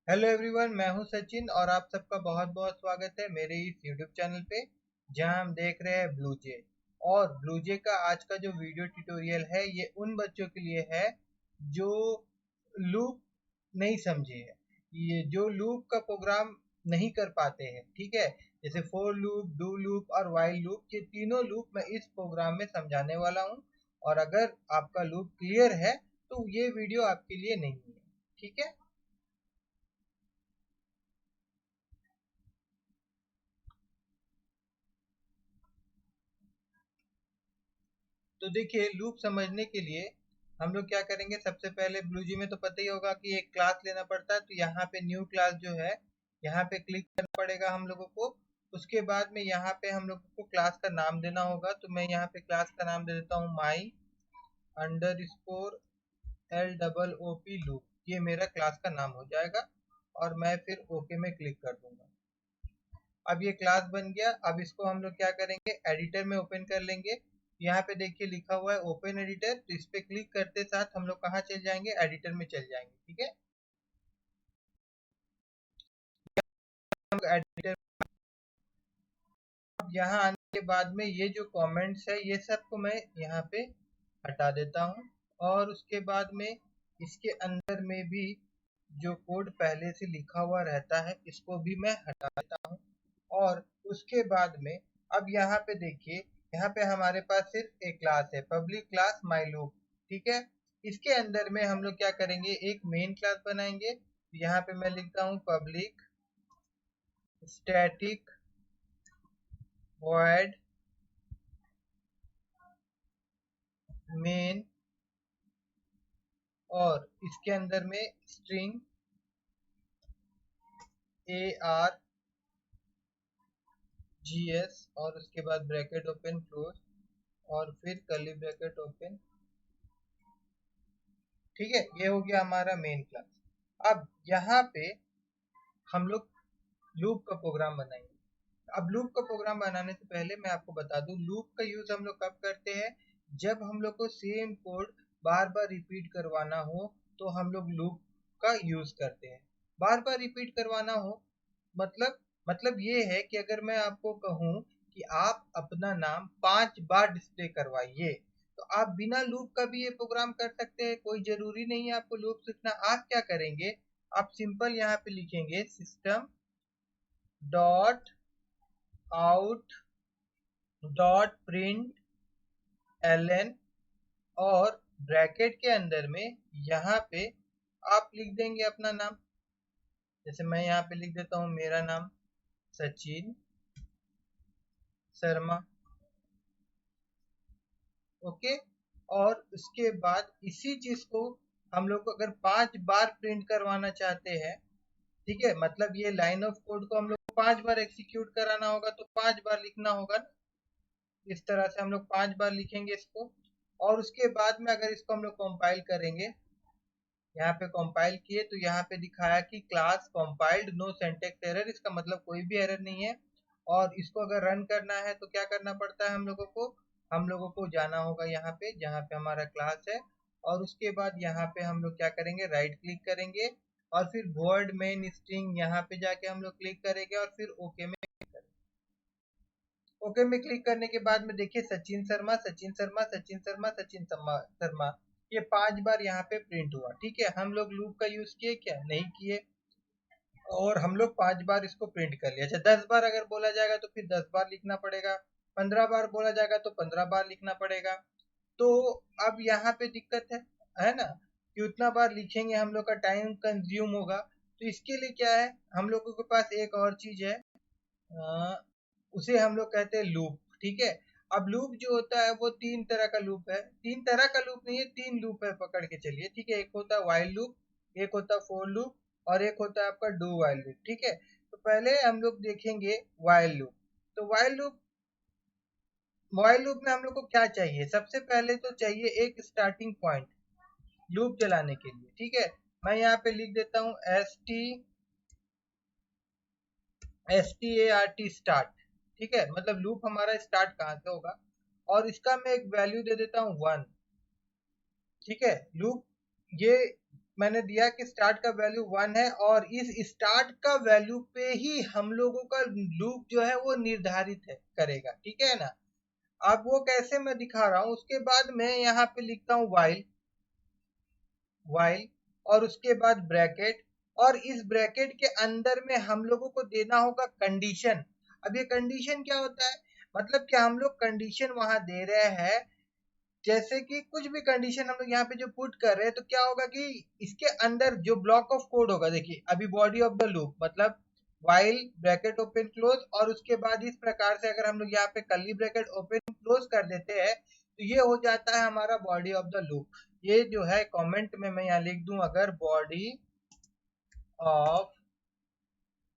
Hello everyone, मैं हूं सचिन और आप सबका बहुत बहुत स्वागत है मेरे इस यूट्यूब चैनल पे जहां हम देख रहे हैं ब्लूजे। और ब्लूजे का आज का जो वीडियो ट्यूटोरियल है ये उन बच्चों के लिए है जो लूप नहीं समझे हैं, ये जो लूप का प्रोग्राम नहीं कर पाते हैं। ठीक है, जैसे फोर लूप, डू लूप और वाइल लूप, ये तीनों लूप मैं इस प्रोग्राम में समझाने वाला हूं। और अगर आपका लूप क्लियर है तो ये वीडियो आपके लिए नहीं है। ठीक है, तो देखिए लूप समझने के लिए हम लोग क्या करेंगे। सबसे पहले ब्लूजी में तो पता ही होगा कि एक क्लास लेना पड़ता है, तो यहाँ पे न्यू क्लास जो है यहाँ पे क्लिक करना पड़ेगा हम लोगों को। उसके बाद में यहाँ पे हम लोगों को क्लास का नाम देना होगा, तो मैं यहाँ पे क्लास का नाम दे देता हूँ my under score LOOP loop. ये मेरा क्लास का नाम हो जाएगा और मैं फिर ओके में क्लिक कर दूंगा। अब ये क्लास बन गया। अब इसको हम लोग क्या करेंगे, एडिटर में ओपन कर लेंगे। यहाँ पे देखिए लिखा हुआ है ओपन एडिटर, तो इस पे क्लिक करते साथ हम लोग कहाँ चल जाएंगे, एडिटर में चल जाएंगे। ठीक है, हम एडिटर। अब यहाँ आने के बाद में ये जो कमेंट्स है ये सबको मैं यहाँ पे हटा देता हूँ। और उसके बाद में इसके अंदर में भी जो कोड पहले से लिखा हुआ रहता है इसको भी मैं हटा देता हूँ। और उसके बाद में अब यहाँ पे देखिए, यहाँ पे हमारे पास सिर्फ एक क्लास है, पब्लिक क्लास माईलूप। ठीक है, इसके अंदर में हम लोग क्या करेंगे, एक मेन क्लास बनाएंगे। यहाँ पे मैं लिखता हूँ पब्लिक स्टैटिक वॉइड मेन, और इसके अंदर में स्ट्रिंग ARGS, और उसके बाद ब्रैकेट ओपन क्लोज और फिर कर्ली ब्रैकेट ओपन। ठीक है, ये हो गया हमारा मेन क्लास। अब यहाँ पे हम लोग लूप का प्रोग्राम बनाएंगे। अब लूप का प्रोग्राम बनाने से पहले मैं आपको बता दूं, लूप का यूज हम लोग कब करते हैं, जब हम लोग को सेम कोड बार बार रिपीट करवाना हो तो हम लोग लूप का यूज करते हैं। बार बार रिपीट करवाना हो मतलब ये है कि अगर मैं आपको कहूं कि आप अपना नाम 5 बार डिस्प्ले करवाइए, तो आप बिना लूप का भी ये प्रोग्राम कर सकते हैं। कोई जरूरी नहीं है आपको लूप सीखना। आप क्या करेंगे, आप सिंपल यहाँ पे लिखेंगे system dot out dot print ln, और ब्रैकेट के अंदर में यहाँ पे आप लिख देंगे अपना नाम। जैसे मैं यहाँ पे लिख देता हूँ मेरा नाम सचिन शर्मा। ओके, और उसके बाद इसी चीज को हम लोग को अगर 5 बार प्रिंट करवाना चाहते हैं, ठीक है, मतलब ये लाइन ऑफ कोड को हम लोग को 5 बार एग्जीक्यूट कराना होगा, तो 5 बार लिखना होगा ना। इस तरह से हम लोग 5 बार लिखेंगे इसको। और उसके बाद में अगर इसको हम लोग कंपाइल करेंगे, यहाँ पे कंपाइल किए तो यहाँ पे दिखाया कि class compiled, no syntax error. इसका मतलब कोई भी एरर नहीं है। और इसको अगर रन करना है तो क्या करना पड़ता है हम लोगों को जाना होगा यहाँ पे जहाँ पे हमारा क्लास है। और उसके बाद यहाँ पे हम लोग क्या करेंगे, राइट क्लिक करेंगे और फिर वर्ड मेन स्ट्रिंग यहाँ पे जाके हम लोग क्लिक करेंगे और फिर ओके में क्लिक करेंगे। ओके में क्लिक करने के बाद में देखिए सचिन शर्मा सचिन शर्मा सचिन शर्मा सचिन शर्मा शर्मा, ये 5 बार यहाँ पे प्रिंट हुआ। ठीक है, हम लोग लूप का यूज किए क्या, नहीं किए। और हम लोग 5 बार इसको प्रिंट कर लिया। अच्छा, 10 बार अगर बोला जाएगा तो फिर 10 बार लिखना पड़ेगा। 15 बार बोला जाएगा तो 15 बार लिखना पड़ेगा। तो अब यहाँ पे दिक्कत है ना, कि उतना बार लिखेंगे हम लोग का टाइम कंज्यूम होगा। तो इसके लिए क्या है, हम लोगों के पास एक और चीज है, उसे हम लोग कहते हैं लूप। ठीक है, अब लूप जो होता है वो 3 तरह का लूप है। 3 तरह का लूप नहीं है, 3 लूप है, पकड़ के चलिए। ठीक है, एक होता है वाइल लूप, एक होता है फोर लूप, और एक होता है आपका डू वाइल लूप। ठीक है, तो पहले हम लोग देखेंगे वाइल लूप। तो वाइल लूप में हम लोग को क्या चाहिए, सबसे पहले तो चाहिए एक स्टार्टिंग पॉइंट लूप चलाने के लिए। ठीक है, मैं यहाँ पे लिख देता हूँ START स्टार्ट। ठीक है, मतलब लूप हमारा स्टार्ट कहाँ से होगा। और इसका मैं एक वैल्यू दे देता हूँ 1। ठीक है, लूप ये मैंने दिया कि स्टार्ट का वैल्यू 1 है और इस स्टार्ट का वैल्यू पे ही हम लोगों का लूप जो है वो निर्धारित है करेगा, ठीक है ना। अब वो कैसे मैं दिखा रहा हूं। उसके बाद मैं यहाँ पे लिखता हूँ वाइल और उसके बाद ब्रैकेट, और इस ब्रैकेट के अंदर में हम लोगों को देना होगा कंडीशन। अब ये कंडीशन क्या होता है, मतलब कि हम लोग कंडीशन वहां दे रहे हैं, जैसे कि कुछ भी कंडीशन हम लोग यहाँ पे जो पुट कर रहे हैं, तो क्या होगा कि इसके अंदर जो ब्लॉक ऑफ कोड होगा, देखिए अभी बॉडी ऑफ द लूप मतलब वाइल ब्रैकेट ओपन क्लोज, और उसके बाद इस प्रकार से अगर हम लोग यहाँ पे कर्ली ब्रैकेट ओपन क्लोज कर देते हैं तो ये हो जाता है हमारा बॉडी ऑफ द लूप। ये जो है कमेंट में मैं यहाँ लिख दूं, अगर बॉडी ऑफ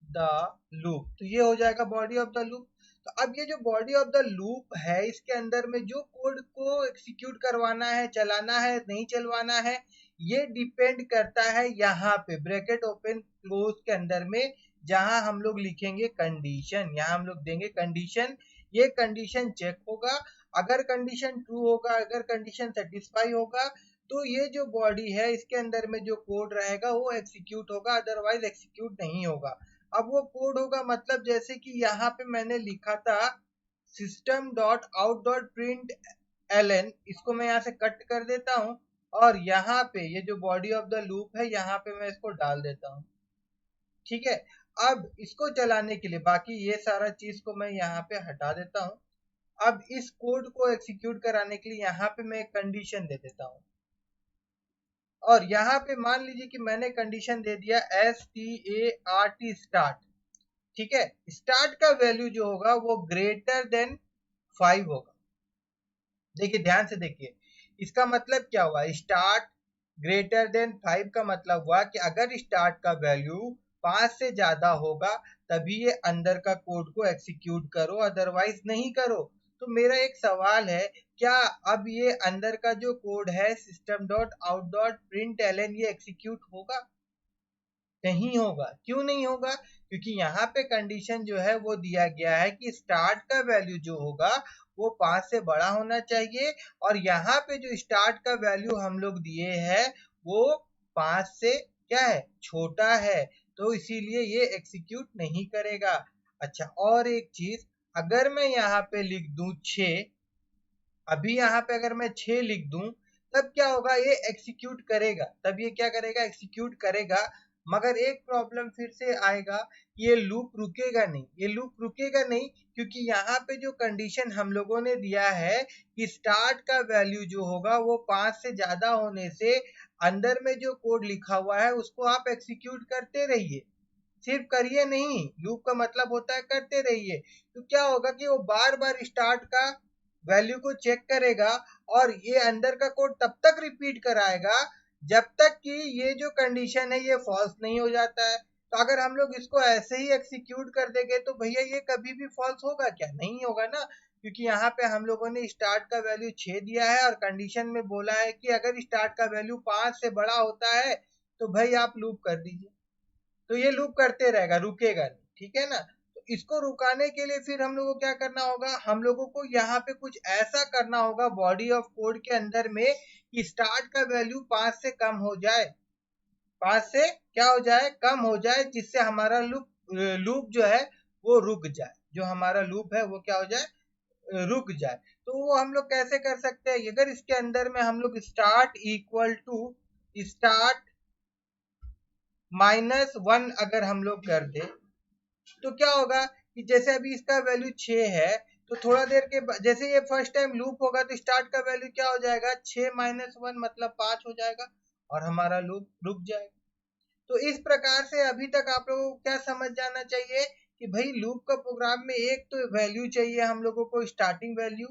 द लूप, तो ये हो जाएगा बॉडी ऑफ द लूप। तो अब ये जो बॉडी ऑफ द लूप है, इसके अंदर में जो कोड को एग्जीक्यूट करवाना है, चलाना है, नहीं चलवाना है, ये डिपेंड करता है यहाँ पे ब्रैकेट ओपन क्लोज के अंदर में, जहां हम लोग लिखेंगे कंडीशन, यहाँ हम लोग देंगे कंडीशन। ये कंडीशन चेक होगा, अगर कंडीशन ट्रू होगा, अगर कंडीशन सेटिस्फाई होगा, तो ये जो बॉडी है इसके अंदर में जो कोड रहेगा वो एग्जीक्यूट होगा, अदरवाइज एग्जीक्यूट नहीं होगा। अब वो कोड होगा मतलब जैसे कि यहाँ पे मैंने लिखा था system dot out dot println, इसको मैं यहाँ से कट कर देता हूँ और यहाँ पे ये जो बॉडी ऑफ द लूप है यहाँ पे मैं इसको डाल देता हूँ, ठीक है। अब इसको चलाने के लिए बाकी ये सारा चीज को मैं यहाँ पे हटा देता हूँ। अब इस कोड को एग्जीक्यूट कराने के लिए यहाँ पे मैं एक कंडीशन दे देता हूँ, और यहाँ पे मान लीजिए कि मैंने कंडीशन दे दिया START स्टार्ट, ठीक है। स्टार्ट का वैल्यू जो होगा वो ग्रेटर देन 5 होगा। देखिए ध्यान से देखिए, इसका मतलब क्या हुआ, स्टार्ट ग्रेटर देन 5 का मतलब हुआ कि अगर स्टार्ट का वैल्यू 5 से ज्यादा होगा तभी ये अंदर का कोड को एग्जीक्यूट करो, अदरवाइज नहीं करो। तो मेरा एक सवाल है, क्या अब ये अंदर का जो कोड है system dot out dot println ये एग्जीक्यूट होगा? नहीं होगा। क्यों नहीं होगा? क्योंकि यहाँ पे कंडीशन जो है वो दिया गया है कि स्टार्ट का वैल्यू जो होगा वो 5 से बड़ा होना चाहिए, और यहाँ पे जो स्टार्ट का वैल्यू हम लोग दिए हैं वो 5 से क्या है, छोटा है, तो इसीलिए ये एग्जीक्यूट नहीं करेगा। अच्छा, और एक चीज, अगर मैं यहाँ पे लिख दूं 6, अभी यहाँ पे अगर मैं 6 लिख दूं तब क्या होगा, ये एग्जीक्यूट करेगा, तब ये क्या करेगा, एग्जीक्यूट करेगा। मगर एक प्रॉब्लम फिर से आएगा, ये लूप रुकेगा नहीं, ये लूप रुकेगा नहीं, क्योंकि यहाँ पे जो कंडीशन हम लोगों ने दिया है कि स्टार्ट का वैल्यू जो होगा वो 5 से ज्यादा होने से अंदर में जो कोड लिखा हुआ है उसको आप एग्जीक्यूट करते रहिए, सिर्फ करिए नहीं, लूप का मतलब होता है करते रहिए। तो क्या होगा कि वो बार बार स्टार्ट का वैल्यू को चेक करेगा और ये अंदर का कोड तब तक रिपीट कराएगा जब तक कि ये जो कंडीशन है ये फॉल्स नहीं हो जाता है। तो अगर हम लोग इसको ऐसे ही एग्जीक्यूट कर देंगे तो भैया ये कभी भी फॉल्स होगा क्या? नहीं होगा ना, क्योंकि यहाँ पे हम लोगों ने स्टार्ट का वैल्यू 6 दिया है और कंडीशन में बोला है कि अगर स्टार्ट का वैल्यू 5 से बड़ा होता है तो भाई आप लूप कर दीजिए, तो ये लूप करते रहेगा, रुकेगा नहीं, ठीक है ना। तो इसको रुकाने के लिए फिर हम लोगों को क्या करना होगा, हम लोगों को यहाँ पे कुछ ऐसा करना होगा बॉडी ऑफ कोड के अंदर में कि स्टार्ट का वैल्यू 5 से कम हो जाए, 5 से क्या हो जाए, कम हो जाए, जिससे हमारा लूप लूप जो है वो रुक जाए, जो हमारा लूप है वो क्या हो जाए, रुक जाए। तो वो हम लोग कैसे कर सकते हैं, अगर इसके अंदर में हम लोग स्टार्ट इक्वल टू स्टार्ट -1 अगर हम लोग कर दे तो क्या होगा कि जैसे अभी इसका वैल्यू 6 है, तो थोड़ा देर के बाद जैसे ये फर्स्ट टाइम लूप होगा तो स्टार्ट का वैल्यू क्या हो जाएगा, 6 - 1 मतलब 5 हो जाएगा और हमारा लूप रुक जाएगा। तो इस प्रकार से अभी तक आप लोगों को क्या समझ जाना चाहिए कि भाई लूप का प्रोग्राम में एक तो वैल्यू चाहिए हम लोगों को, स्टार्टिंग वैल्यू,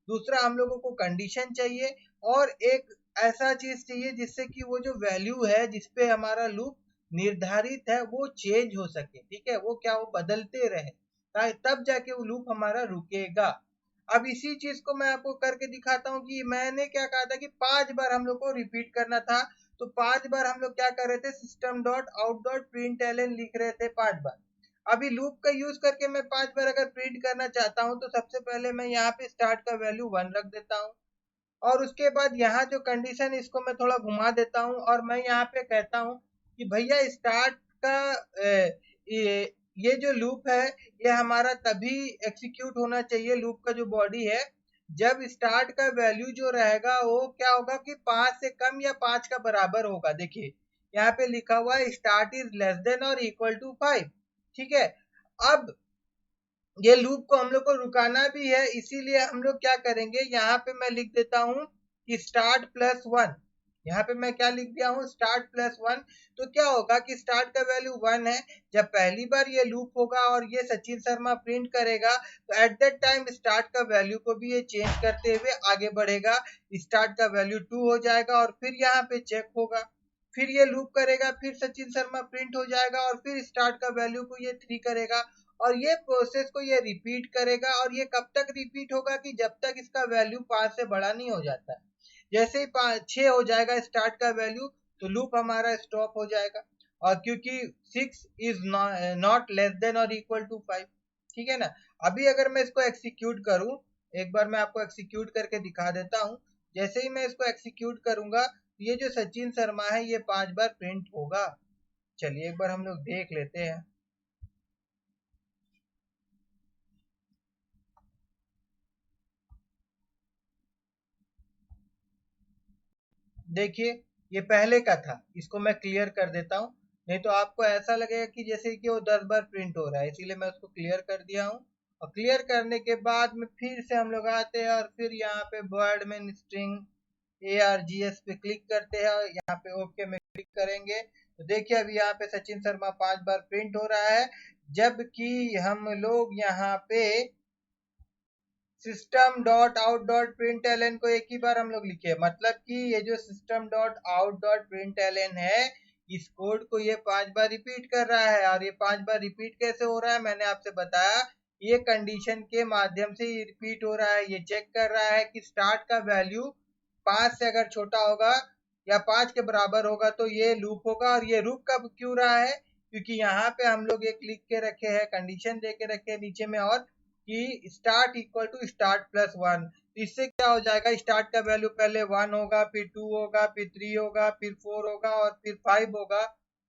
दूसरा हम लोगों को कंडीशन चाहिए, और एक ऐसा चीज चाहिए जिससे कि वो जो वैल्यू है जिसपे हमारा लूप निर्धारित है वो चेंज हो सके, ठीक है, वो क्या, वो बदलते रहे, तब जाके वो लूप हमारा रुकेगा। अब इसी चीज को मैं आपको करके दिखाता हूँ कि मैंने क्या कहा था कि 5 बार हम लोग को रिपीट करना था, तो 5 बार हम लोग क्या कर रहे थे, system dot out dot println लिख रहे थे 5 बार। अभी लूप का यूज करके मैं 5 बार अगर प्रिंट करना चाहता हूँ तो सबसे पहले मैं यहाँ पे स्टार्ट का वैल्यू 1 रख देता हूँ, और उसके बाद यहाँ जो कंडीशन, इसको मैं थोड़ा घुमा देता हूँ और मैं यहाँ पे कहता हूँ कि भैया स्टार्ट का ये जो लूप है ये हमारा तभी एग्जीक्यूट होना चाहिए, लूप का जो बॉडी है, जब स्टार्ट का वैल्यू जो रहेगा वो क्या होगा कि 5 से कम या 5 का बराबर होगा। देखिए यहाँ पे लिखा हुआ है स्टार्ट इज लेस देन और इक्वल टू 5। ठीक है, अब ये लूप को हम लोग को रुकाना भी है, इसीलिए हम लोग क्या करेंगे, यहाँ पे मैं लिख देता हूँ कि स्टार्ट प्लस 1। यहाँ पे मैं क्या लिख दिया हूँ, स्टार्ट प्लस 1। तो क्या होगा कि स्टार्ट का वैल्यू 1 है, जब पहली बार ये लूप होगा और ये सचिन शर्मा प्रिंट करेगा तो एट दैट टाइम स्टार्ट का वैल्यू को भी ये चेंज करते हुए आगे बढ़ेगा। स्टार्ट का वैल्यू 2 हो जाएगा और फिर यहाँ पे चेक होगा, फिर ये लूप करेगा, फिर सचिन शर्मा प्रिंट हो जाएगा और फिर स्टार्ट का वैल्यू को ये 3 करेगा और ये प्रोसेस को ये रिपीट करेगा। और ये कब तक रिपीट होगा कि जब तक इसका वैल्यू 5 से बड़ा नहीं हो जाता। जैसे ही 6 हो जाएगा स्टार्ट का वैल्यू तो लूप हमारा स्टॉप हो जाएगा, और क्योंकि 6 इज नॉट लेस देन और इक्वल टू 5। ठीक है ना। अभी अगर मैं इसको एक्सिक्यूट करूं, एक बार मैं आपको एक्सिक्यूट करके दिखा देता हूं। जैसे ही मैं इसको एक्सिक्यूट करूंगा ये जो सचिन शर्मा है ये 5 बार प्रिंट होगा। चलिए एक बार हम लोग देख लेते हैं। देखिए ये पहले का था, इसको मैं क्लियर कर देता हूँ, नहीं तो आपको ऐसा लगेगा कि जैसे कि वो 10 बार प्रिंट हो रहा है, इसीलिए मैं उसको क्लियर कर दिया हूँ। और क्लियर करने के बाद में फिर से हम लोग आते हैं और फिर यहाँ पे वर्ड में स्ट्रिंग ARGS पे क्लिक करते हैं, यहाँ पे ओके में क्लिक करेंगे तो देखिए अभी यहाँ पे सचिन शर्मा 5 बार प्रिंट हो रहा है, जबकि हम लोग यहाँ पे system dot out dot print L को एक ही बार हम लोग लिखे, मतलब कि ये जो system dot out dot print L है इस कोड को ये 5 बार रिपीट कर रहा है। और ये 5 बार रिपीट कैसे हो रहा है, मैंने आपसे बताया, ये कंडीशन के माध्यम से रिपीट हो रहा है। ये चेक कर रहा है कि स्टार्ट का वैल्यू 5 से अगर छोटा होगा या 5 के बराबर होगा तो ये लूप होगा। और ये रुक कब क्यों रहा है, क्योंकि यहाँ पे हम लोग एक लिख के रखे हैं, कंडीशन दे के रखे हैं नीचे में, और कि start equal to start plus 1। इससे क्या हो जाएगा, स्टार्ट का वैल्यू पहले 1 होगा, फिर 2 होगा, फिर 3 होगा, फिर 4 होगा और फिर 5 होगा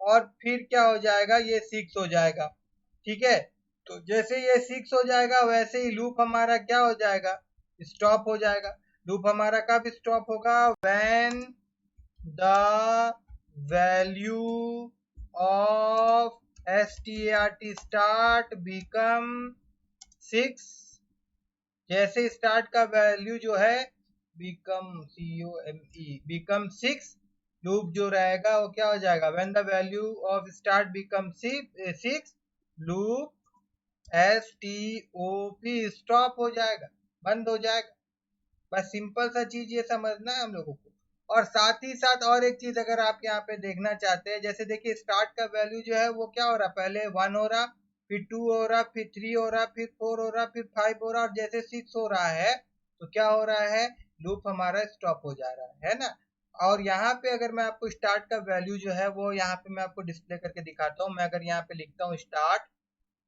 और फिर क्या हो जाएगा, ये 6 हो जाएगा। ठीक है, तो जैसे ये 6 हो जाएगा वैसे ही लूप हमारा क्या हो जाएगा, स्टॉप हो जाएगा। लूप हमारा कब स्टॉप होगा, when the value of start become 6। जैसे स्टार्ट का वैल्यू जो है बिकम COME बिकम 6, लूप जो रहेगा वो क्या हो जाएगा, when the value of start become 6 loop STOP stop हो जाएगा, बंद हो जाएगा। बस सिंपल सा चीज ये समझना है हम लोगों को। और साथ ही साथ और एक चीज अगर आप यहाँ पे देखना चाहते हैं, जैसे देखिए स्टार्ट का वैल्यू जो है वो क्या हो रहा है, पहले 1 हो रहा, फिर 2 हो रहा, फिर 3 हो रहा, फिर 4 हो रहा, फिर 5 हो रहा, और जैसे 6 हो रहा है तो क्या हो रहा है, लूप हमारा स्टॉप हो जा रहा है ना। और यहाँ पे अगर मैं आपको स्टार्ट का वैल्यू जो है वो यहाँ पे मैं आपको डिस्प्ले करके दिखाता हूँ। मैं अगर यहाँ पे लिखता हूँ स्टार्ट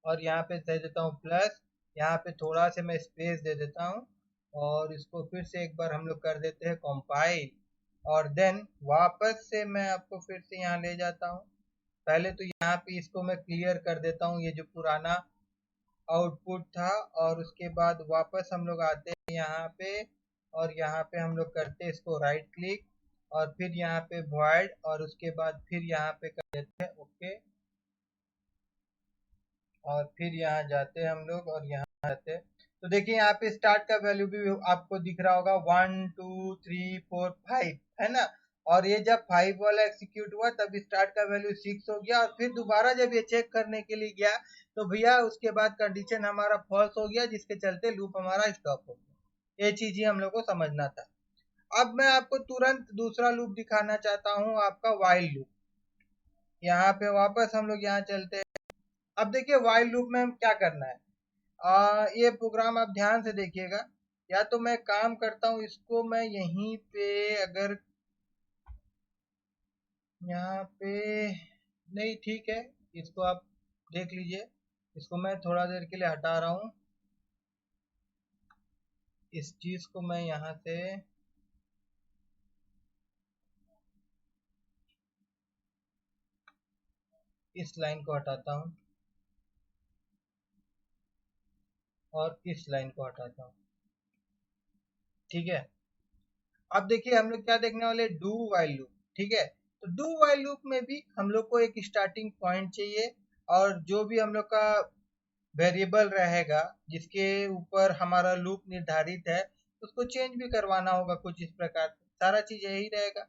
और यहाँ पे दे देता हूँ प्लस, यहाँ पे थोड़ा से मैं स्पेस दे देता हूँ और इसको फिर से एक बार हम लोग कर देते हैं कंपाइल, और देन वापस से मैं आपको फिर से यहाँ ले जाता हूँ। पहले तो यहाँ पे इसको मैं क्लियर कर देता हूँ ये जो पुराना आउटपुट था, और उसके बाद वापस हम लोग आते हैं यहाँ पे और यहाँ पे हम लोग करते हैं इसको राइट क्लिक और फिर यहाँ पे वॉइड, और उसके बाद फिर यहाँ पे कर देते हैं ओके, और फिर यहाँ जाते हैं हम लोग और यहाँ जाते हैं। तो देखिए यहाँ पे स्टार्ट का वैल्यू भी आपको दिख रहा होगा 1 2 3 4 5 है ना। और ये जब 5 वाला एग्जीक्यूट हुआ तब स्टार्ट का वैल्यू 6 हो गया, और फिर दोबारा जब ये चेक करने के लिए गया तो भैया उसके बाद कंडीशन हमारा फॉल्स हो गया, जिसके चलते लूप हमारा स्टॉप हो गया। ये चीज ही हम लोग को समझना था। अब मैं आपको तुरंत दूसरा लूप दिखाना चाहता हूँ, आपका वाइल लूप। यहाँ पे वापस हम लोग यहाँ चलते हैं। अब देखिए वाइल लूप में हम क्या करना है, ये प्रोग्राम आप ध्यान से देखिएगा। या तो मैं काम करता हूँ, इसको मैं यहीं पे अगर यहाँ पे नहीं, ठीक है, इसको आप देख लीजिए, इसको मैं थोड़ा देर के लिए हटा रहा हूँ, इस चीज को मैं यहाँ से इस लाइन को हटाता हूँ और इस लाइन को हटाता हूँ। ठीक है, अब देखिए हम लोग क्या देखने वाले, डू वाइल लूप। ठीक है, तो डू वाइल लूप में भी हम लोग को एक स्टार्टिंग पॉइंट चाहिए और जो भी हम लोग का वेरिएबल रहेगा जिसके ऊपर हमारा लूप निर्धारित है उसको चेंज भी करवाना होगा कुछ इस प्रकार से। सारा चीज यही रहेगा।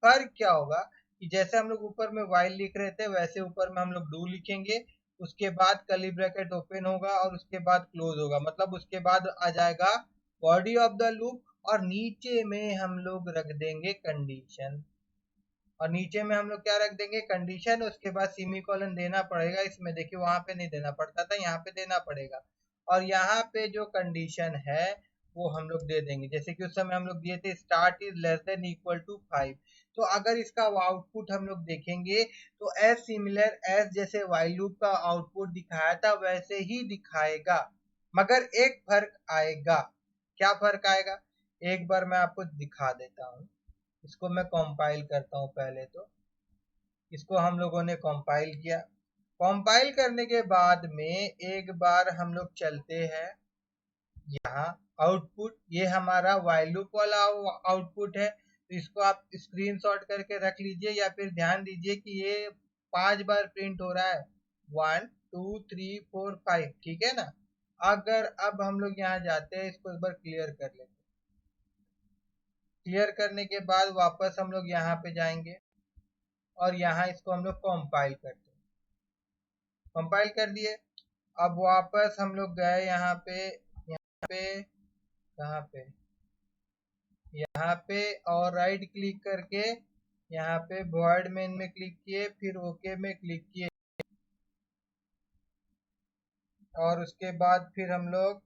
फर्क क्या होगा कि जैसे हम लोग ऊपर में वाइल लिख रहे थे वैसे ऊपर में हम लोग डू लिखेंगे, उसके बाद कर्ली ब्रैकेट ओपन होगा और उसके बाद क्लोज होगा, मतलब उसके बाद आ जाएगा बॉडी ऑफ द लूप और नीचे में हम लोग रख देंगे कंडीशन। और नीचे में हम लोग क्या रख देंगे, कंडीशन। उसके बाद सेमीकोलन देना पड़ेगा इसमें, देखिए वहां पे नहीं देना पड़ता था, यहाँ पे देना पड़ेगा। और यहाँ पे जो कंडीशन है वो हम लोग दे देंगे, जैसे कि उस समय हम लोग दिए थे start is less than equal to 5। तो अगर इसका आउटपुट हम लोग देखेंगे तो एज सिमिलर एज जैसे व्हाइल लूप का आउटपुट दिखाया था वैसे ही दिखाएगा, मगर एक फर्क आएगा। क्या फर्क आएगा, एक बार मैं आपको दिखा देता हूँ। इसको मैं कंपाइल करता हूँ। पहले तो इसको हम लोगों ने कंपाइल किया। कंपाइल करने के बाद में एक बार हम लोग चलते हैं यहाँ आउटपुट, ये हमारा व्हाइल लूप वाला आउटपुट है। तो इसको आप स्क्रीनशॉट करके रख लीजिए या फिर ध्यान दीजिए कि ये 5 बार प्रिंट हो रहा है, 1 2 3 4 5। ठीक है ना। अगर अब हम लोग यहाँ जाते हैं, इसको एक बार क्लियर कर लेते हैं। क्लियर करने के बाद वापस हम लोग यहाँ पे जाएंगे और यहाँ इसको हम लोग कंपाइल करते हैं। कंपाइल कर दिए। अब वापस हम लोग गए यहाँ पे कहाँ पे, यहाँ पे और राइट क्लिक करके यहाँ पे वॉइड मेन में क्लिक किए, फिर ओके में क्लिक किए और उसके बाद फिर हम लोग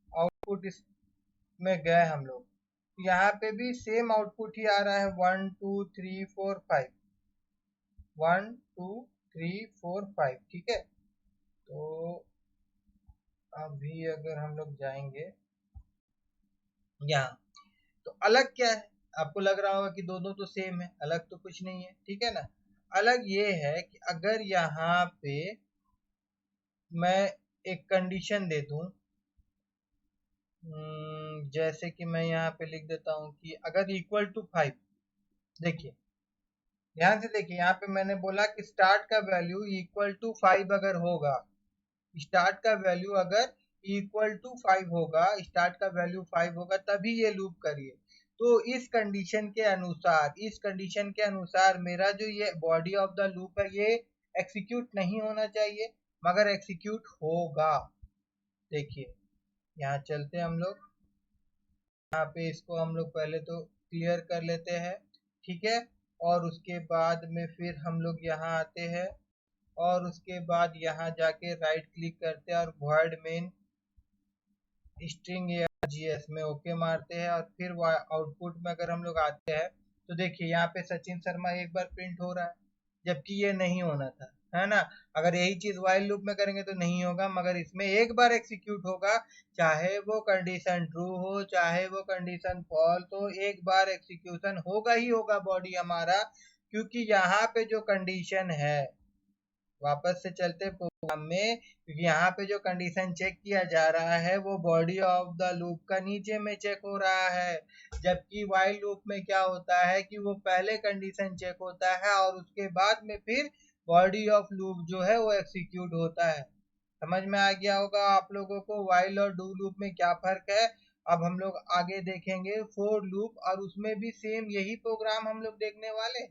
आउटपुट में गए। हम लोग यहाँ पे भी सेम आउटपुट ही आ रहा है, 1 2 3 4 5, 1 2 3 4 5। ठीक है, तो अभी अगर हम लोग जाएंगे यहाँ, तो अलग क्या है, आपको लग रहा होगा कि दोनों तो सेम है, अलग तो कुछ नहीं है। ठीक है ना। अलग ये है कि अगर यहाँ पे मैं एक कंडीशन दे दूं, जैसे कि मैं यहाँ पे लिख देता हूँ कि अगर इक्वल टू 5, देखिए ध्यान से देखिए, यहाँ पे मैंने बोला कि स्टार्ट का वैल्यू इक्वल टू 5 अगर होगा, स्टार्ट का वैल्यू अगर इक्वल टू 5 होगा, स्टार्ट का वैल्यू 5 होगा तभी ये लूप करिए। तो इस कंडीशन के अनुसार, इस कंडीशन के अनुसार मेरा जो ये बॉडी ऑफ द लूप है ये एग्जीक्यूट नहीं होना चाहिए, मगर एग्जीक्यूट होगा। देखिए यहाँ चलते हम लोग, यहाँ पे इसको हम लोग पहले तो क्लियर कर लेते हैं। ठीक है, और उसके बाद में फिर हम लोग यहाँ आते हैं और उसके बाद यहाँ जाके राइट क्लिक करते हैं और वॉइड मेन स्ट्रिंग जीएस में ओके मारते हैं और फिर आउटपुट में अगर हम लोग आते हैं तो देखिए यहाँ पे सचिन शर्मा एक बार प्रिंट हो रहा है, जबकि ये नहीं होना था, है ना। अगर यही चीज व्हाइल लूप में करेंगे तो नहीं होगा, मगर इसमें एक बार एग्जीक्यूट होगा, चाहे वो कंडीशन ट्रू हो चाहे वो कंडीशन फॉल्स हो, एक बार एग्जीक्यूशन होगा ही होगा बॉडी हमारा, क्योंकि यहाँ पे जो कंडीशन है, वापस से चलते प्रोग्राम में, क्योंकि यहाँ पे जो कंडीशन चेक किया जा रहा है वो बॉडी ऑफ द लूप का नीचे में चेक हो रहा है, जबकि व्हाइल लूप में क्या होता है कि वो पहले कंडीशन चेक होता है और उसके बाद में फिर बॉडी ऑफ लूप जो है वो एग्जीक्यूट होता है। समझ में आ गया होगा आप लोगों को व्हाइल और डू लूप में क्या फर्क है। अब हम लोग आगे देखेंगे फोर लूप और उसमें भी सेम यही प्रोग्राम हम लोग देखने वाले,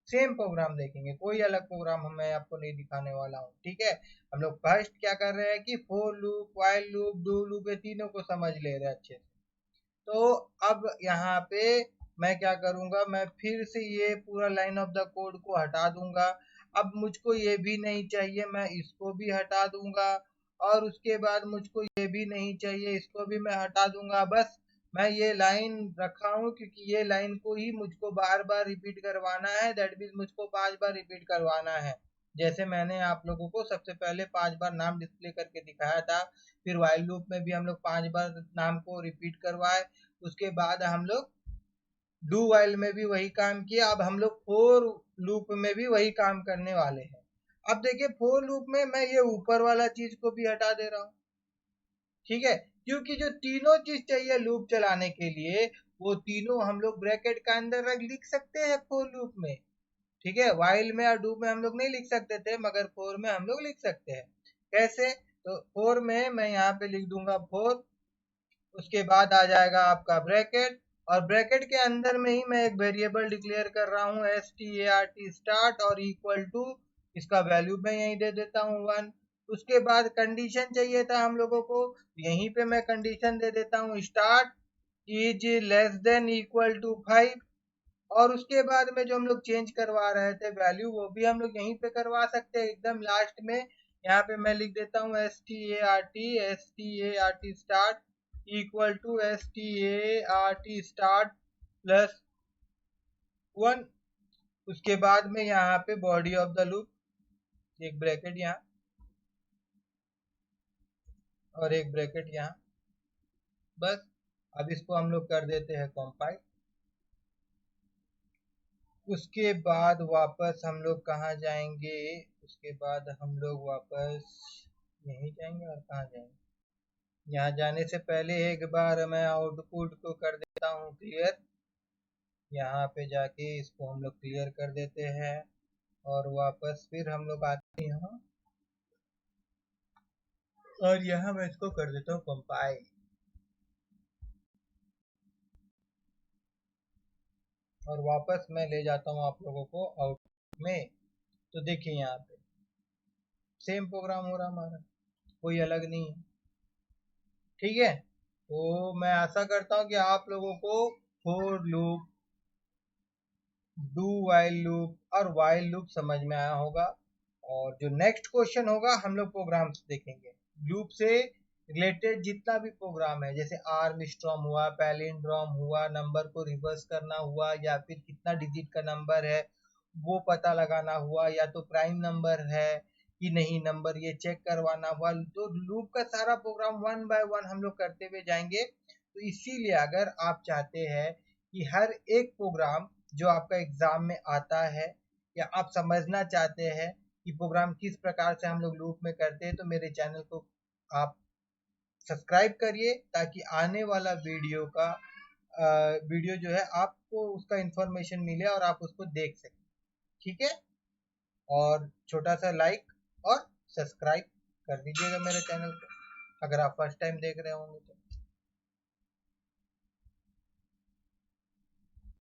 सेम प्रोग्राम देखेंगे, कोई अलग प्रोग्राम मैं आपको नहीं दिखाने वाला हूँ। ठीक है, हम लोग फर्स्ट क्या कर रहे हैं कि for loop, while loop, do loop, ये तीनों को समझ ले रहे हैं अच्छे से। तो अब यहाँ पे मैं क्या करूंगा, मैं फिर से ये पूरा लाइन ऑफ द कोड को हटा दूंगा। अब मुझको ये भी नहीं चाहिए, मैं इसको भी हटा दूंगा और उसके बाद मुझको ये भी नहीं चाहिए, इसको भी मैं हटा दूंगा। बस मैं ये लाइन रखा हूँ क्योंकि ये लाइन को ही मुझको बार बार रिपीट करवाना है, दैट मीन्स मुझको 5 बार रिपीट करवाना है। जैसे मैंने आप लोगों को सबसे पहले 5 बार नाम डिस्प्ले करके दिखाया था, फिर व्हाइल लूप में भी हम लोग 5 बार नाम को रिपीट करवाए, उसके बाद हम लोग डू वाइल में भी वही काम किया। अब हम लोग फोर लूप में भी वही काम करने वाले हैं। अब देखिए फोर लूप में मैं ये ऊपर वाला चीज को भी हटा दे रहा हूँ, ठीक है, क्योंकि जो तीनों चीज चाहिए लूप चलाने के लिए वो तीनों हम लोग ब्रैकेट का अंदर लिख सकते हैं फोर लूप में, ठीक है। वाइल में और डू में हम लोग नहीं लिख सकते थे, मगर फोर में हम लोग लिख सकते हैं। कैसे? तो फोर में मैं यहाँ पे लिख दूंगा फोर, उसके बाद आ जाएगा आपका ब्रैकेट, और ब्रैकेट के अंदर में ही मैं एक वेरिएबल डिक्लेयर कर रहा हूँ start स्टार्ट, और इक्वल टू इसका वैल्यू मैं यहीं दे देता हूँ 1। उसके बाद कंडीशन चाहिए था हम लोगों को, यहीं पे मैं कंडीशन दे देता हूँ start is less than equal to 5, और उसके बाद में जो हम लोग चेंज करवा रहे थे वैल्यू वो भी हम लोग यहीं पे करवा सकते हैं एकदम लास्ट में। यहाँ पे मैं लिख देता हूँ start start equal to start start plus 1। उसके बाद में यहाँ पे बॉडी ऑफ द लूप एक ब्रैकेट यहाँ और एक ब्रैकेट यहाँ, बस। अब इसको हम लोग कर देते हैं कंपाइल। उसके बाद वापस हम लोग कहाँ जाएंगे? उसके बाद हम लोग वापस यहीं जाएंगे, और कहाँ जाएंगे? यहाँ जाने से पहले एक बार मैं आउटपुट को कर देता हूँ क्लियर। यहाँ पे जाके इसको हम लोग क्लियर कर देते हैं, और वापस फिर हम लोग आते हैं यहाँ, और यहाँ मैं इसको कर देता हूँ कंपाइल, और वापस मैं ले जाता हूँ आप लोगों को आउटपुट में। तो देखिए यहाँ पे सेम प्रोग्राम हो रहा हमारा, कोई अलग नहीं है, ठीक है। तो मैं आशा करता हूँ कि आप लोगों को for loop, do while loop और वाइल लूप समझ में आया होगा। और जो नेक्स्ट क्वेश्चन होगा हम लोग प्रोग्राम्स देखेंगे लूप से रिलेटेड, जितना भी प्रोग्राम है, जैसे आर्म स्ट्रॉम हुआ, पैलिंड्रोम हुआ, नंबर को रिवर्स करना हुआ, या फिर कितना डिजिट का नंबर है वो पता लगाना हुआ, या तो प्राइम नंबर है कि नहीं नंबर ये चेक करवाना हुआ। तो लूप का सारा प्रोग्राम वन बाय वन हम लोग करते हुए जाएंगे। तो इसीलिए अगर आप चाहते हैं कि हर एक प्रोग्राम जो आपका एग्जाम में आता है, या आप समझना चाहते हैं कि प्रोग्राम किस प्रकार से हम लोग लूप में करते हैं, तो मेरे चैनल को आप सब्सक्राइब करिए, ताकि आने वाला वीडियो जो है आपको उसका इंफॉर्मेशन मिले और आप उसको देख सकें, ठीक है। और छोटा सा लाइक और सब्सक्राइब कर दीजिएगा मेरे चैनल को, अगर आप फर्स्ट टाइम देख रहे होंगे तो।